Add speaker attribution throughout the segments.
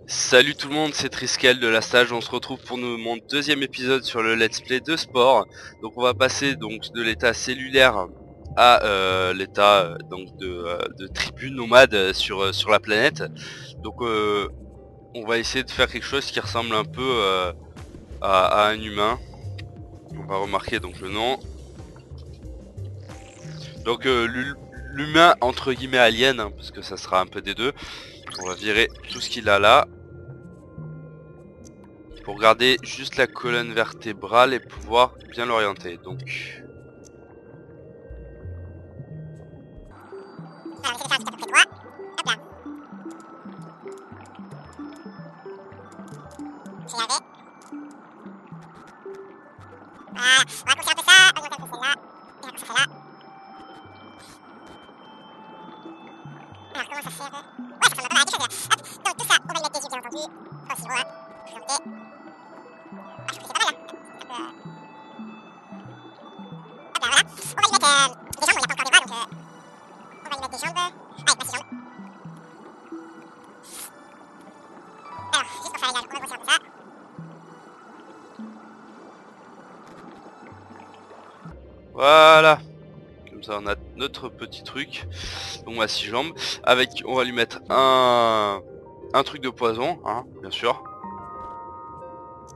Speaker 1: Salut tout le monde, c'est Triskel de la stage. On se retrouve pour mon deuxième épisode sur le let's play de sport. Donc on va passer donc de l'état cellulaire à l'état donc de tribu nomade sur la planète. Donc on va essayer de faire quelque chose qui ressemble un peu à un humain. On va remarquer donc le nom. Donc l'humain entre guillemets alien, hein, parce que ça sera un peu des deux. On va virer tout ce qu'il a là. Pour garder juste la colonne vertébrale et pouvoir bien l'orienter. Donc voilà, comme ça on a notre petit truc. Donc on a 6 jambes. Avec, on va lui mettre un truc de poison, hein, bien sûr.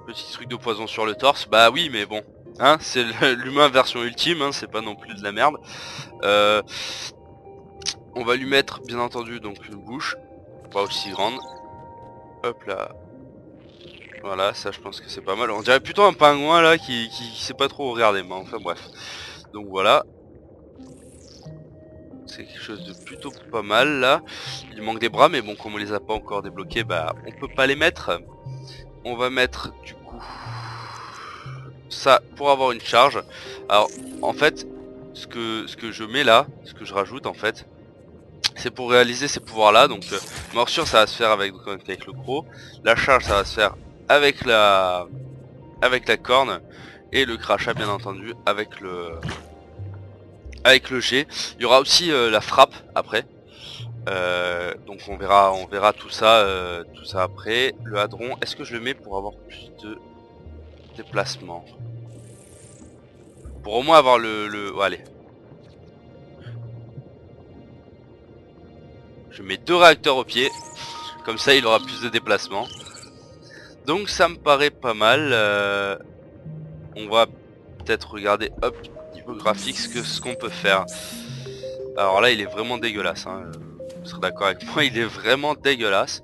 Speaker 1: Petit truc de poison sur le torse. Bah oui, mais bon, hein, c'est l'humain version ultime, hein, c'est pas non plus de la merde. On va lui mettre bien entendu donc une bouche, pas aussi grande. Hop là. Voilà, ça je pense que c'est pas mal. On dirait plutôt un pingouin là qui sait pas trop regarder, mais enfin bref. Donc voilà. C'est quelque chose de plutôt pas mal là. Il manque des bras, mais bon, comme on les a pas encore débloqués, bah on peut pas les mettre. On va mettre du coup ça pour avoir une charge. Alors en fait, ce que je mets là, ce que je rajoute en fait, c'est pour réaliser ces pouvoirs là. Donc morsure ça va se faire avec le croc. La charge ça va se faire avec la corne. Et le crachat bien entendu avec le G. Il y aura aussi la frappe après. Donc on verra tout ça après. Le hadron, est-ce que je le mets pour avoir plus de déplacement? Pour au moins avoir oh, allez. Je mets 2 réacteurs au pied. Comme ça il aura plus de déplacement. Donc ça me paraît pas mal. On va peut-être regarder hop niveau graphique ce qu'on peut faire. Alors là il est vraiment dégueulasse, hein. Vous serez d'accord avec moi, il est vraiment dégueulasse.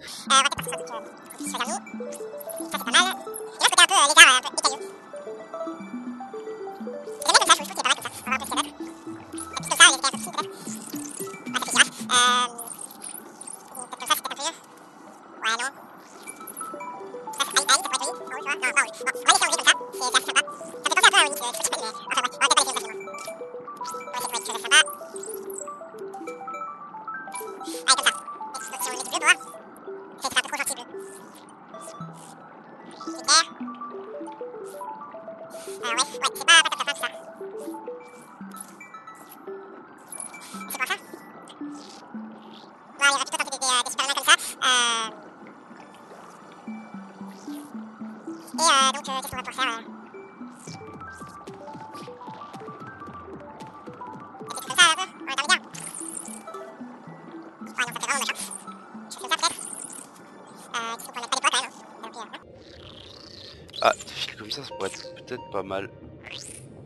Speaker 1: Ah, des fils comme ça pourrait être peut-être pas mal.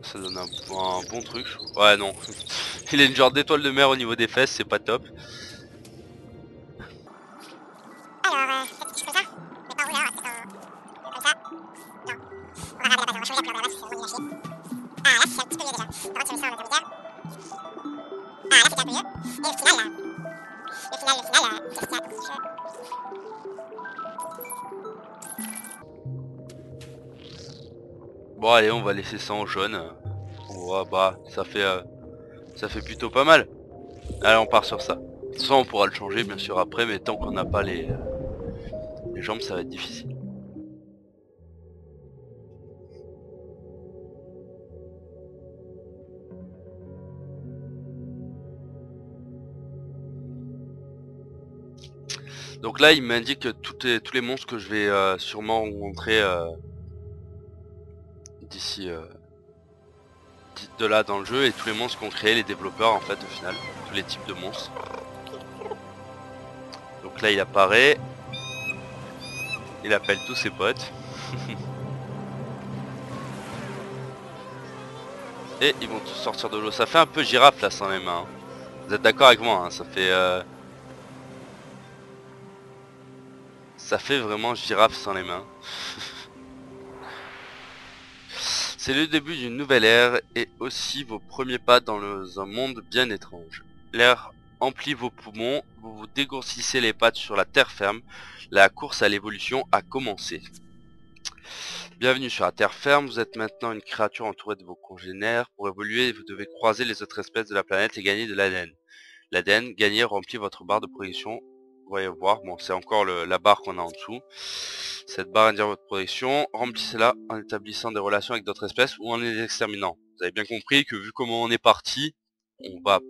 Speaker 1: Ça donne un bon truc. Ouais, non. Il a une genre d'étoile de mer au niveau des fesses, c'est pas top. Bon allez, on va laisser ça en jaune. On voit, bah ça fait plutôt pas mal. Allez, on part sur ça. De toute façon on pourra le changer bien sûr après, mais tant qu'on n'a pas les jambes ça va être difficile. Donc là il m'indique tous les monstres que je vais sûrement rencontrer d'ici de là dans le jeu, et tous les monstres qu'ont créé les développeurs en fait au final, tous les types de monstres. Donc là il apparaît, il appelle tous ses potes. Et ils vont tous sortir de l'eau. Ça fait un peu girafe là sans les mains. Hein. Vous êtes d'accord avec moi, hein, ça fait vraiment girafe sans les mains. C'est le début d'une nouvelle ère et aussi vos premiers pas dans un monde bien étrange. L'air emplit vos poumons, vous vous dégourdissez les pattes sur la terre ferme. La course à l'évolution a commencé. Bienvenue sur la terre ferme, vous êtes maintenant une créature entourée de vos congénères. Pour évoluer, vous devez croiser les autres espèces de la planète et gagner de l'ADN. L'ADN gagné remplit votre barre de progression. Vous voyez voir, bon c'est encore la barre qu'on a en dessous. Cette barre indique votre progression. Remplissez-la en établissant des relations avec d'autres espèces ou en les exterminant. Vous avez bien compris que vu comment on est parti, on va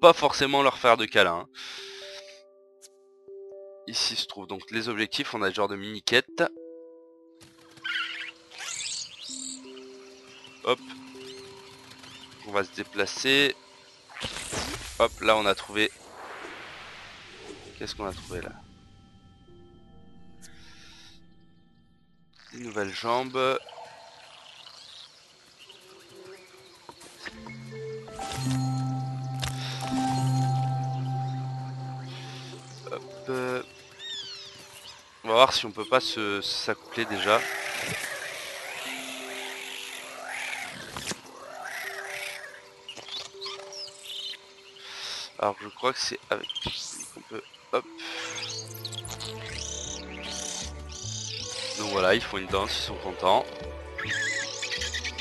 Speaker 1: pas forcément leur faire de câlin. Ici se trouvent donc les objectifs, on a ce genre de mini-quête. Hop. On va se déplacer. Hop, là on a trouvé... Qu'est-ce qu'on a trouvé là? Une nouvelle jambe. Hop. On va voir si on peut pas s'accoupler déjà. Alors je crois que c'est avec... On peut... Hop. Donc voilà, ils font une danse, ils sont contents.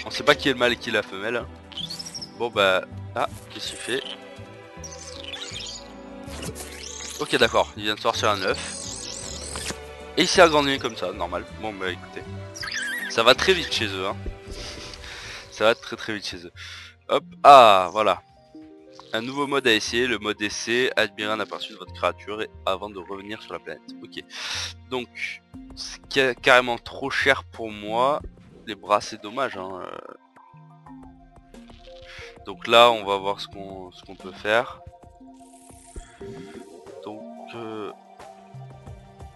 Speaker 1: On sait pas qui est le mâle et qui est la femelle. Hein. Bon bah... Ah, qu'est-ce qu'il fait? Ok d'accord, il vient de sortir un œuf. Et il s'est agrandi comme ça, normal. Bon bah écoutez. Ça va très vite chez eux. Hein. Ça va très vite chez eux. Hop, ah voilà. Un nouveau mode à essayer, le mode essai, admirer un aperçu de votre créature avant de revenir sur la planète. Ok. Donc, c'est carrément trop cher pour moi. Les bras, c'est dommage. Hein. Donc là, on va voir ce qu'on peut faire. Donc, on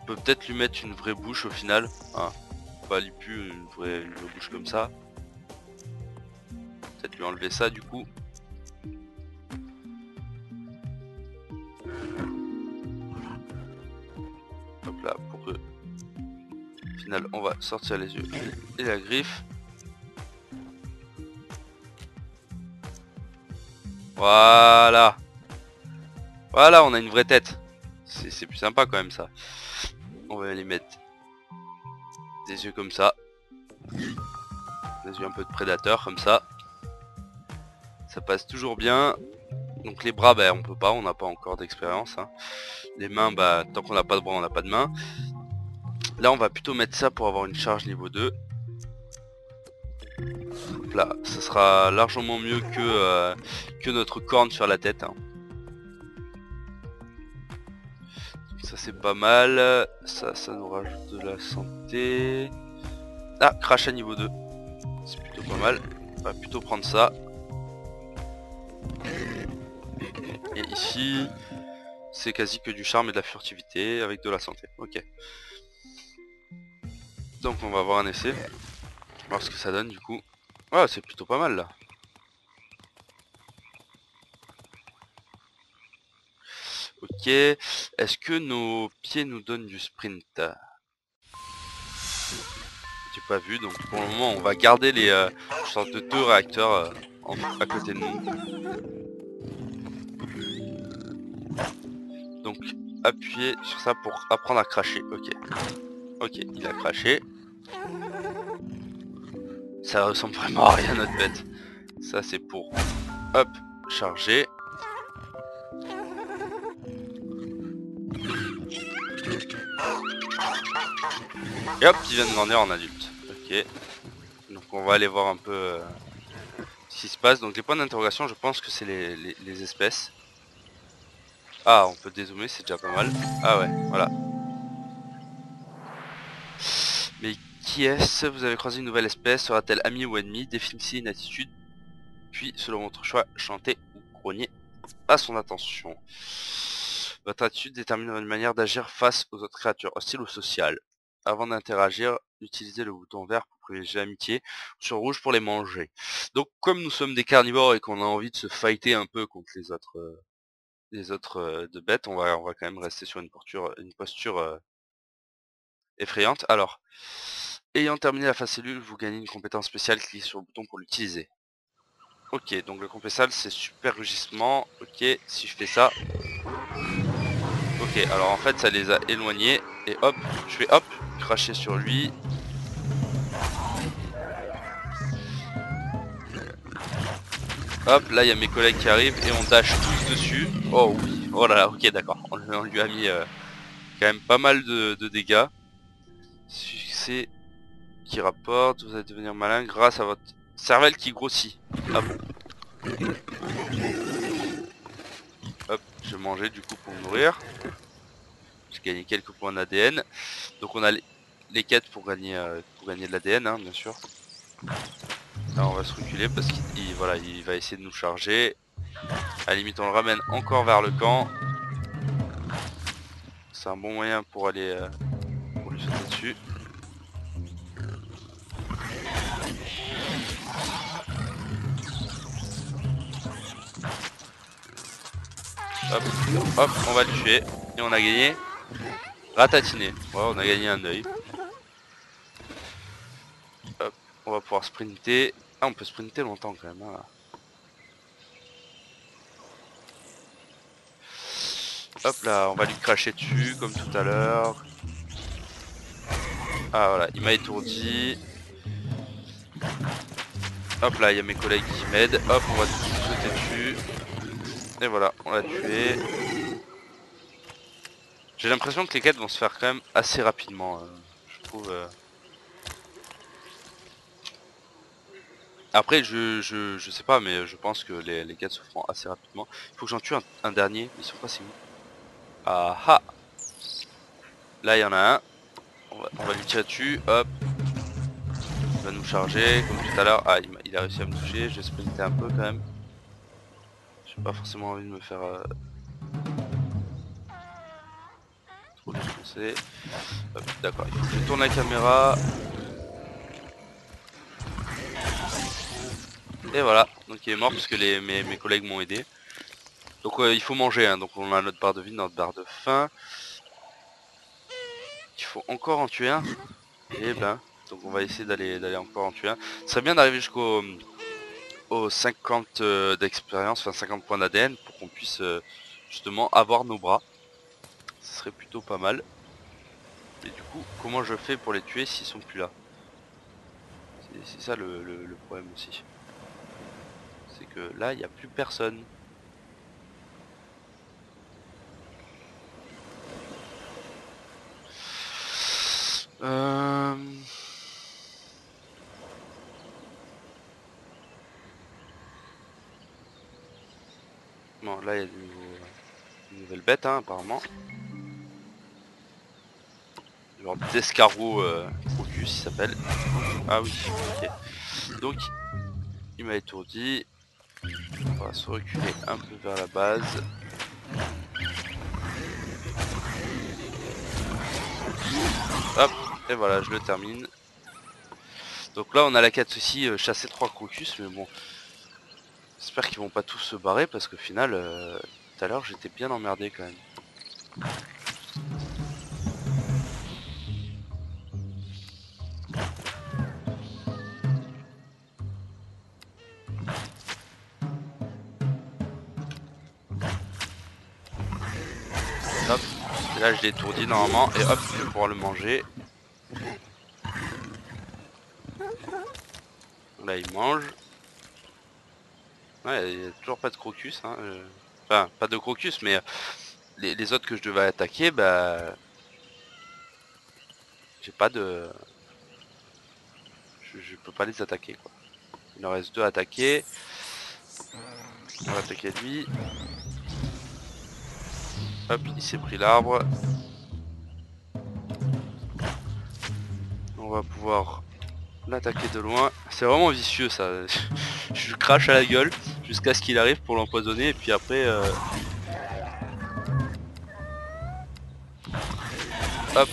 Speaker 1: peut peut-être lui mettre une vraie bouche au final. Ah, pas lui plus une vraie bouche comme ça. Peut-être lui enlever ça du coup. Hop là, pour que... Au final, on va sortir les yeux et la griffe. Voilà. Voilà, on a une vraie tête. C'est plus sympa quand même ça. On va les mettre des yeux comme ça. Des yeux un peu de prédateur comme ça. Ça passe toujours bien. Donc les bras, bah, on peut pas, on n'a pas encore d'expérience. Hein. Les mains, bah, tant qu'on n'a pas de bras, on n'a pas de main. Là, on va plutôt mettre ça pour avoir une charge niveau 2. Hop là, ça sera largement mieux que notre corne sur la tête. Hein. Ça c'est pas mal. Ça nous rajoute de la santé. Ah, crash à niveau 2. C'est plutôt pas mal. On va plutôt prendre ça. Et ici, c'est quasi que du charme et de la furtivité avec de la santé. Ok. Donc on va avoir un essai. Voir ce que ça donne du coup. Ouais, c'est plutôt pas mal là. Ok. Est-ce que nos pieds nous donnent du sprint? J'ai pas vu, donc pour le moment on va garder les sortes de 2 réacteurs à côté de nous. Donc appuyez sur ça pour apprendre à cracher. Ok. Ok, il a craché. Ça ressemble vraiment à rien notre bête. Ça c'est pour hop charger. Et hop, il vient de grandir en adulte. Ok. Donc on va aller voir un peu ce qui se passe. Donc les points d'interrogation, je pense que c'est les espèces. Ah, on peut dézoomer, c'est déjà pas mal. Ah ouais, voilà. Mais qui est-ce? Vous avez croisé une nouvelle espèce, sera-t-elle amie ou ennemie? Définissez une attitude, puis selon votre choix, chantez ou grognez à son attention. Votre attitude détermine votre manière d'agir face aux autres créatures, hostiles ou sociales. Avant d'interagir, utilisez le bouton vert pour privilégier l'amitié, sur rouge pour les manger. Donc comme nous sommes des carnivores et qu'on a envie de se fighter un peu contre les autres de bêtes, on va quand même rester sur une posture effrayante. Alors, ayant terminé la phase cellule, vous gagnez une compétence spéciale, cliquez sur le bouton pour l'utiliser. Ok, donc le compétence c'est super rugissement. Ok, si je fais ça, ok, alors en fait ça les a éloignés. Et hop, je fais hop, cracher sur lui. Hop, là il y a mes collègues qui arrivent et on dash tous dessus. Oh oui, oh là là, ok d'accord. On lui a mis quand même pas mal de dégâts. Succès qui rapporte, vous allez devenir malin grâce à votre cervelle qui grossit. Ah bon. Hop, je vais manger du coup pour me nourrir. J'ai gagné quelques points d'ADN. Donc on a les quêtes pour gagner de l'ADN, hein, bien sûr. Là on va se reculer parce qu'il voilà, il va essayer de nous charger. À la limite on le ramène encore vers le camp. C'est un bon moyen pour aller pour lui sauter dessus. Hop, hop, on va le tuer. Et on a gagné Ratatiné. Ouais, on a gagné un œil. Hop, on va pouvoir sprinter. Ah, on peut sprinter longtemps quand même. Hein. Hop là, on va lui cracher dessus comme tout à l'heure. Ah voilà, il m'a étourdi. Hop là, il y a mes collègues qui m'aident. Hop, on va sauter dessus. Et voilà, on l'a tué. J'ai l'impression que les quêtes vont se faire quand même assez rapidement. Je trouve. Après, je sais pas, mais je pense que les quêtes se feront assez rapidement. Il faut que j'en tue un dernier. Ils sont passés où? Ah ah! Là, il y en a un. On va lui tirer dessus. Hop. Il va nous charger comme tout à l'heure. Ah, il a réussi à me toucher. Je vais sprinter un peu quand même. J'ai pas forcément envie de me faire trop défoncer. D'accord, il faut que je tourne la caméra. Et voilà. Donc il est mort parce que mes collègues m'ont aidé. Donc il faut manger. Hein. Donc on a notre barre de vie, notre barre de faim. Il faut encore en tuer un. Et ben. Donc on va essayer d'aller encore en tuer un. Ce serait bien d'arriver jusqu'au aux 50 d'expérience, enfin 50 points d'ADN pour qu'on puisse justement avoir nos bras. Ce serait plutôt pas mal. Et du coup, comment je fais pour les tuer s'ils sont plus là? C'est ça le problème aussi. C'est que là, il n'y a plus personne. Euh... Bon, là, il y a de nouvelles bêtes, hein, apparemment. Genre d'escargot Crocus, il s'appelle. Ah oui, ok. Donc, il m'a étourdi. On va se reculer un peu vers la base. Hop, et voilà, je le termine. Donc là, on a la quête aussi, chasser 3 crocus, mais bon, j'espère qu'ils vont pas tous se barrer parce qu'au final, tout à l'heure, j'étais bien emmerdé quand même. Hop, et là, je l'ai étourdi normalement, et hop, je vais pouvoir le manger. Là, il mange. Ouais, il n'y a toujours pas de crocus, hein. Enfin, pas de crocus, mais les autres que je devais attaquer, bah, j'ai pas de... Je peux pas les attaquer, quoi. Il en reste 2 à attaquer. On va attaquer lui. Hop, il s'est pris l'arbre. On va pouvoir l'attaquer de loin. C'est vraiment vicieux ça. Je crache à la gueule jusqu'à ce qu'il arrive pour l'empoisonner et puis après hop.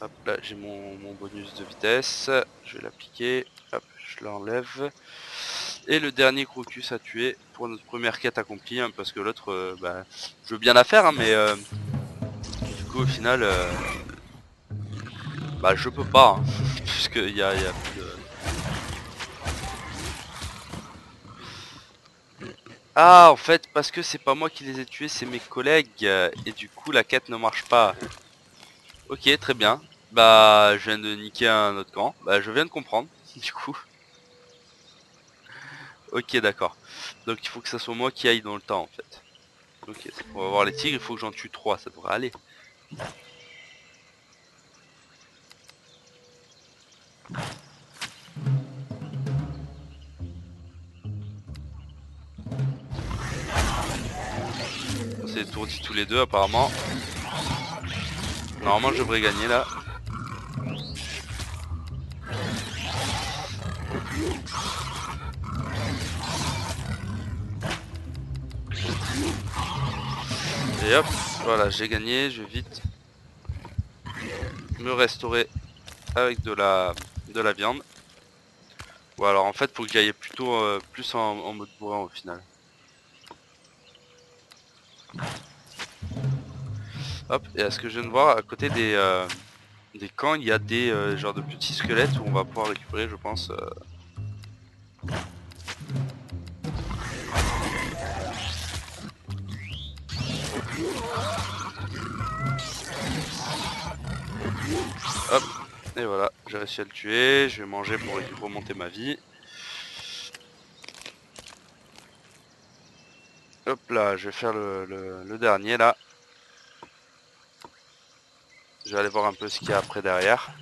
Speaker 1: Hop là j'ai mon bonus de vitesse. Je vais l'appliquer. Hop, je l'enlève. Et le dernier crocus à tuer pour notre première quête accomplie hein, parce que l'autre bah, je veux bien la faire hein, mais du coup au final bah je peux pas hein, puisque il y a plus de... Ah en fait parce que c'est pas moi qui les ai tués c'est mes collègues et du coup la quête ne marche pas. Ok très bien. Bah je viens de niquer un autre camp. Bah je viens de comprendre du coup. Ok d'accord. Donc il faut que ça soit moi qui aille dans le temps en fait. Ok on va voir les tigres, il faut que j'en tue 3, ça devrait aller. On s'est étourdis tous les deux apparemment. Normalement je devrais gagner là. Et hop, voilà j'ai gagné, je vais vite me restaurer avec de la viande. Ou alors en fait faut que j'aille plutôt plus en mode bourrin au final. Hop, et à ce que je viens de voir, à côté des camps, il y a des genres de petits squelettes où on va pouvoir récupérer je pense. Hop, et voilà, j'ai réussi à le tuer, je vais manger pour remonter ma vie. Hop là, je vais faire le dernier là. Je vais aller voir un peu ce qu'il y a après derrière.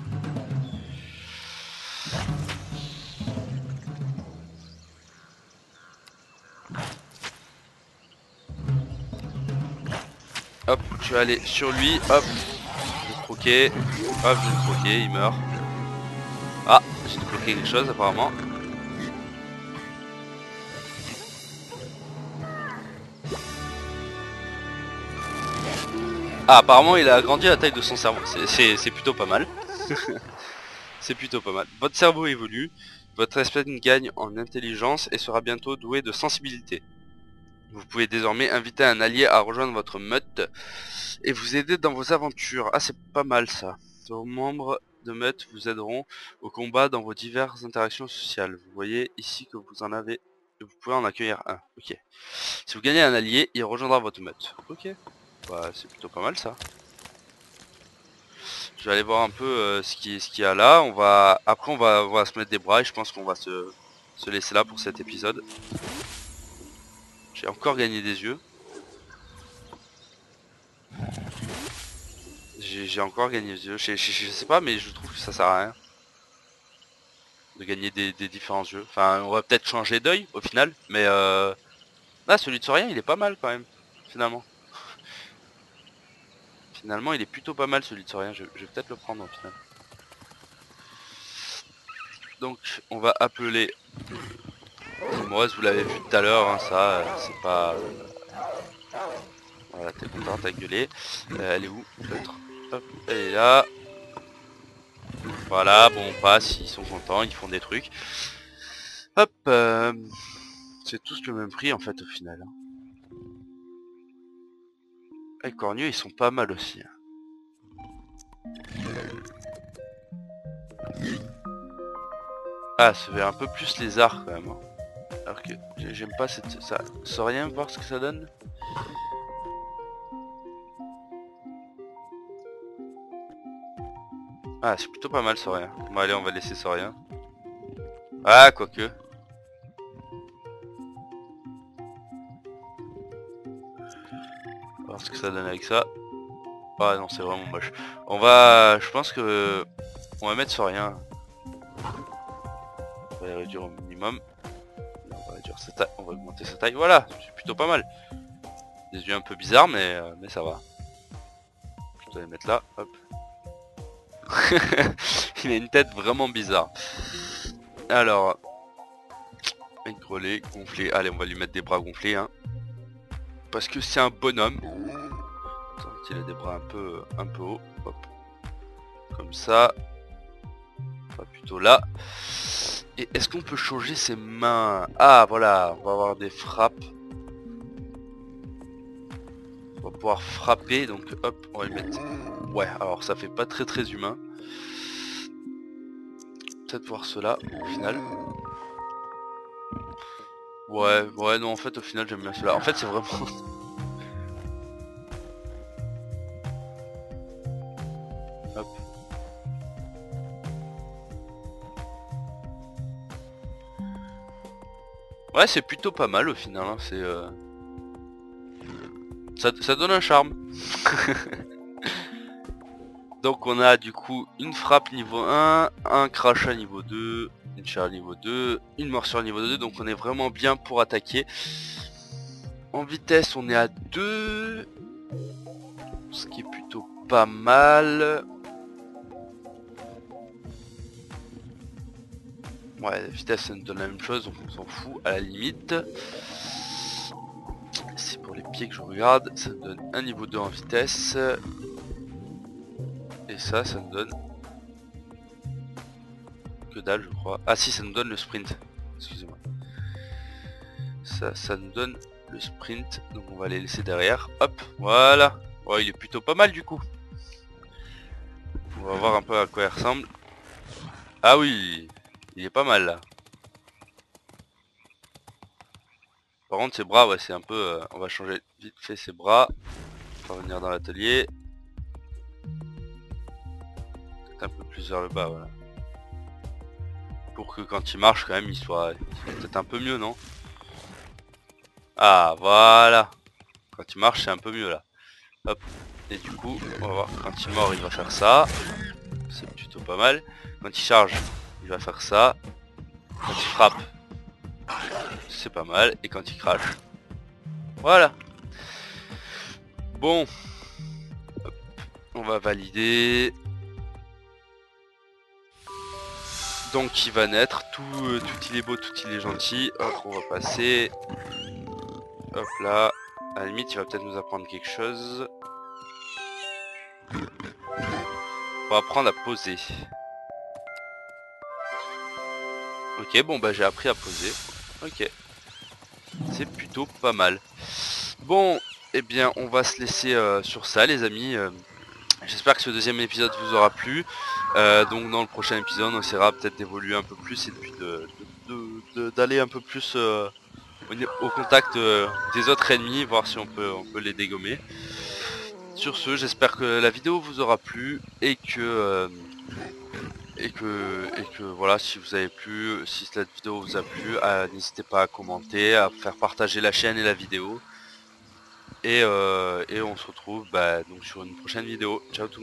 Speaker 1: Hop, je vais aller sur lui, hop, je vais le croquer, hop, je vais le croquer, il meurt. Ah, j'ai débloqué quelque chose apparemment. Ah, apparemment il a agrandi la taille de son cerveau, c'est plutôt pas mal. C'est plutôt pas mal. Votre cerveau évolue, votre espèce gagne en intelligence et sera bientôt doué de sensibilité. Vous pouvez désormais inviter un allié à rejoindre votre meute et vous aider dans vos aventures. Ah, c'est pas mal ça. Vos membres de meute vous aideront au combat dans vos diverses interactions sociales. Vous voyez ici que vous en avez... Vous pouvez en accueillir un. Ok. Si vous gagnez un allié, il rejoindra votre meute. Ok. Bah, c'est plutôt pas mal ça. Je vais aller voir un peu ce qu'il y a là. Après on va se mettre des bras et je pense qu'on va se laisser là pour cet épisode. J'ai encore gagné des yeux. J'ai encore gagné des yeux. Je sais pas mais je trouve que ça sert à rien de gagner des différents yeux. Enfin on va peut-être changer d'œil au final. Mais là celui de Saurien il est pas mal quand même. Finalement. Finalement il est plutôt pas mal celui de Saurien. Je vais peut-être le prendre au final. Donc on va appeler Timoise, vous l'avez vu tout à l'heure, hein, ça c'est pas... Voilà, t'es content, t'as gueulé. Elle est où l'autre? Hop, elle est là. Voilà, bon on passe, ils sont contents, ils font des trucs. Hop, c'est tous le même prix en fait au final. Les cornus ils sont pas mal aussi. Ah, ça fait un peu plus les arts quand même. Hein. Alors que j'aime pas cette... ça. Sans rien voir ce que ça donne. Ah, c'est plutôt pas mal sans rien. Bon allez, on va laisser sans rien. Ah, quoique. On va voir ce que ça donne avec ça. Ah non, c'est vraiment moche. On va... Je pense que... On va mettre sans rien. va les réduire au minimum. On va réduire sa taille, on va augmenter sa taille. Voilà, c'est plutôt pas mal. Des yeux un peu bizarres, mais ça va. Je vais les mettre là, hop. Il a une tête vraiment bizarre. Alors, un grelet gonflé. Allez, on va lui mettre des bras gonflés, hein. Parce que c'est un bonhomme. Attends, il a des bras un peu hauts. Hop. Comme ça. Pas plutôt là. Et est-ce qu'on peut changer ses mains? Ah, voilà, on va avoir des frappes. On va pouvoir frapper, donc hop, on va lui mettre... Ouais, alors ça fait pas très humain. Peut-être voir cela, au final. Ouais, non, en fait, au final, j'aime bien cela. En fait, c'est vraiment... Hop. Ouais, c'est plutôt pas mal, au final, hein. C'est... Ça donne un charme. Donc on a du coup une frappe niveau 1, un crachat niveau 2, une charge niveau 2, une morsure niveau 2, donc on est vraiment bien pour attaquer. En vitesse on est à 2, ce qui est plutôt pas mal. Ouais, la vitesse ça nous donne la même chose, donc on s'en fout à la limite. C'est pour les pieds que je regarde, ça me donne un niveau 2 en vitesse. Et ça me donne... que dalle je crois. Ah si, ça nous donne le sprint. Excusez-moi. Ça nous donne le sprint. Donc on va les laisser derrière. Hop, voilà. Ouais, il est plutôt pas mal du coup. On va voir un peu à quoi il ressemble. Ah oui, il est pas mal là. Par contre ses bras, ouais c'est un peu... on va changer vite fait ses bras. On va revenir dans l'atelier. Peut-être un peu plus vers le bas, voilà. Pour que quand il marche quand même il soit peut-être un peu mieux, non? Ah voilà. Quand il marche c'est un peu mieux là. Hop. Et du coup on va voir quand il mord il va faire ça. C'est plutôt pas mal. Quand il charge il va faire ça. Quand il frappe c'est pas mal. Et quand il crache, voilà. Bon. Hop. On va valider. Donc il va naître. Tout il est beau, tout il est gentil. Hop, on va passer. Hop là. À la limite il va peut-être nous apprendre quelque chose. On va apprendre à poser. Ok, bon bah j'ai appris à poser. Ok. C'est plutôt pas mal. Bon, eh bien on va se laisser sur ça les amis. J'espère que ce deuxième épisode vous aura plu. Donc dans le prochain épisode on essaiera peut-être d'évoluer un peu plus et puis d'aller un peu plus au contact des autres ennemis, voir si on peut les dégommer. Sur ce, j'espère que la vidéo vous aura plu et que voilà, si vous avez plu, si cette vidéo vous a plu, n'hésitez pas à commenter, à faire partager la chaîne et la vidéo. Et on se retrouve donc sur une prochaine vidéo. Ciao tout le monde.